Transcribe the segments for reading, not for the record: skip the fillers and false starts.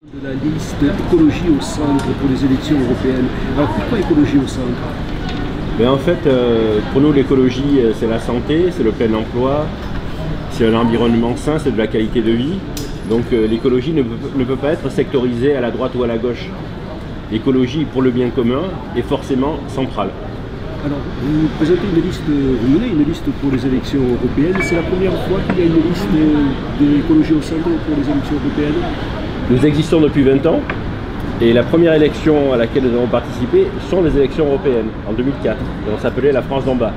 De la liste écologie au centre pour les élections européennes. Alors pourquoi écologie au centre? En fait, pour nous, l'écologie, c'est la santé, c'est le plein emploi, c'est un environnement sain, c'est de la qualité de vie. Donc l'écologie ne peut pas être sectorisée à la droite ou à la gauche. L'écologie pour le bien commun est forcément centrale. Alors, vous présentez une liste, vous menez une liste pour les élections européennes. C'est la première fois qu'il y a une liste d'écologie au centre pour les élections européennes? Nous existons depuis 20 ans et la première élection à laquelle nous avons participé sont les élections européennes en 2004. Et on s'appelait la France d'en bas.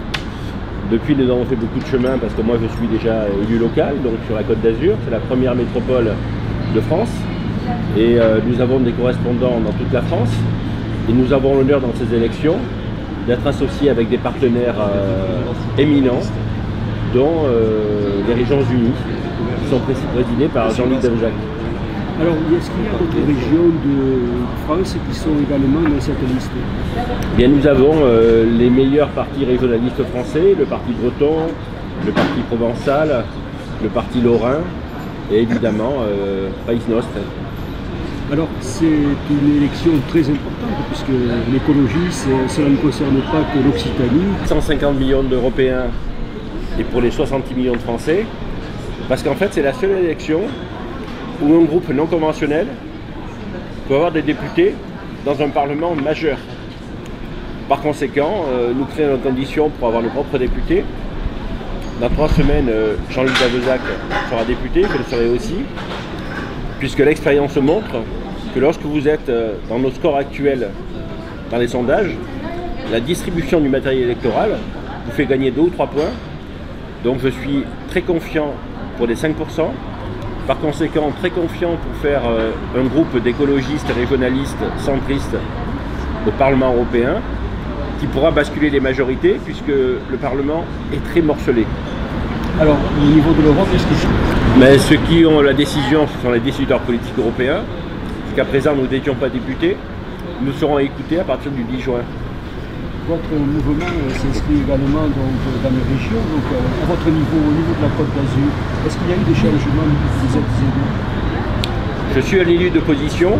Depuis, nous avons fait beaucoup de chemin parce que moi je suis déjà élu local, donc sur la Côte d'Azur, c'est la première métropole de France. Et nous avons des correspondants dans toute la France et nous avons l'honneur dans ces élections d'être associés avec des partenaires éminents, dont les Régions Unies, qui sont présidées par Jean-Luc Devezac. Alors, est-ce qu'il y a d'autres régions de France qui sont également dans cette liste? Bien, nous avons les meilleurs partis régionalistes français, le parti breton, le parti provençal, le parti lorrain et évidemment Pays Nostre. Alors, c'est une élection très importante puisque l'écologie, cela ne concerne pas que l'Occitanie. 150 millions d'Européens et pour les 66 millions de Français, parce qu'en fait, c'est la seule élection où un groupe non conventionnel peut avoir des députés dans un parlement majeur. Par conséquent, nous créons nos conditions pour avoir nos propres députés. Dans 3 semaines, Jean-Luc Devezac sera député, je le serai aussi, puisque l'expérience montre que lorsque vous êtes dans nos scores actuels dans les sondages, la distribution du matériel électoral vous fait gagner 2 ou 3 points. Donc je suis très confiant pour les 5%. Par conséquent, très confiant pour faire un groupe d'écologistes, régionalistes, centristes au Parlement européen qui pourra basculer les majorités puisque le Parlement est très morcelé. Alors, au niveau de l'Europe, est-ce que... Mais ceux qui ont la décision, ce sont les décideurs politiques européens. Jusqu'à présent, nous n'étions pas députés. Nous serons écoutés à partir du 10 juin. Votre mouvement s'inscrit également dans les régions, donc à votre niveau, au niveau de la Côte d'Azur, est-ce qu'il y a eu des changements depuis que vous êtes élu? Je suis un élu d'opposition,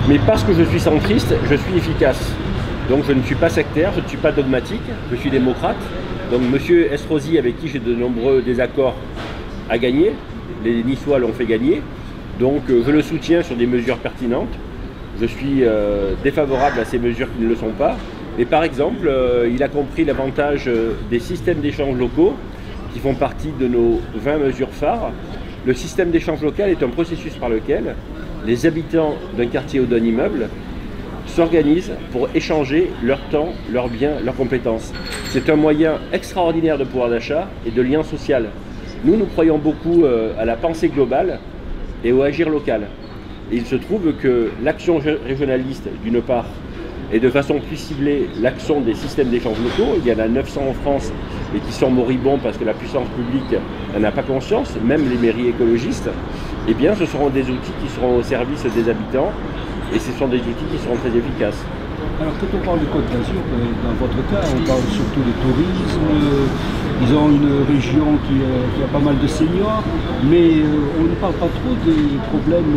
mais parce que je suis centriste, je suis efficace. Donc je ne suis pas sectaire, je ne suis pas dogmatique, je suis démocrate. Donc M. Estrosi, avec qui j'ai de nombreux désaccords, a gagné. Les Niçois l'ont fait gagner. Donc je le soutiens sur des mesures pertinentes. Je suis défavorable à ces mesures qui ne le sont pas. Et par exemple, il a compris l'avantage des systèmes d'échange locaux qui font partie de nos 20 mesures phares. Le système d'échange local est un processus par lequel les habitants d'un quartier ou d'un immeuble s'organisent pour échanger leur temps, leurs biens, leurs compétences. C'est un moyen extraordinaire de pouvoir d'achat et de lien social. Nous croyons beaucoup à la pensée globale et au agir local. Et il se trouve que l'action régionaliste, d'une part, et de façon plus ciblée l'action des systèmes d'échange locaux. Il y en a 900 en France et qui sont moribonds parce que la puissance publique n'en a pas conscience, même les mairies écologistes. Eh bien, ce seront des outils qui seront au service des habitants et ce sont des outils qui seront très efficaces. Alors, quand on parle de Côte d'Azur, dans votre cas, on parle surtout de tourisme. Ils ont une région qui a pas mal de seniors, mais on ne parle pas trop des problèmes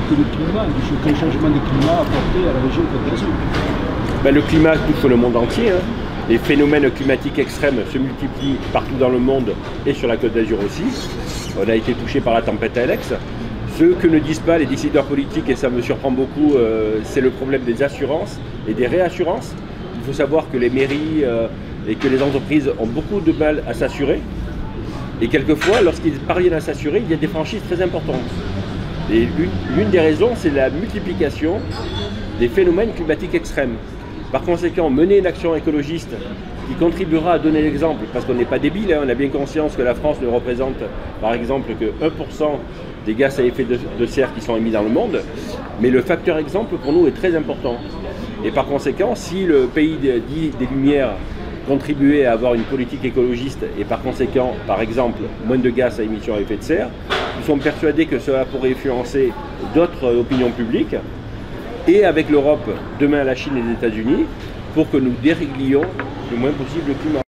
que le climat, du changement de climat a apporté à la région Côte d'Azur. Le climat touche le monde entier. Les phénomènes climatiques extrêmes se multiplient partout dans le monde et sur la Côte d'Azur aussi. On a été touché par la tempête Alex. Ce que ne disent pas les décideurs politiques, et ça me surprend beaucoup, c'est le problème des assurances et des réassurances. Il faut savoir que les mairies et que les entreprises ont beaucoup de mal à s'assurer. Et quelquefois, lorsqu'ils parviennent à s'assurer, il y a des franchises très importantes. Et l'une des raisons, c'est la multiplication des phénomènes climatiques extrêmes. Par conséquent, mener une action écologiste qui contribuera à donner l'exemple, parce qu'on n'est pas débile, on a bien conscience que la France ne représente par exemple que 1% des gaz à effet de serre qui sont émis dans le monde, mais le facteur exemple pour nous est très important. Et par conséquent, si le pays dit des Lumières contribuait à avoir une politique écologiste et par conséquent, par exemple, moins de gaz à émission à effet de serre, nous sommes persuadés que cela pourrait influencer d'autres opinions publiques et avec l'Europe, demain la Chine et les États-Unis, pour que nous déréglions le moins possible le climat.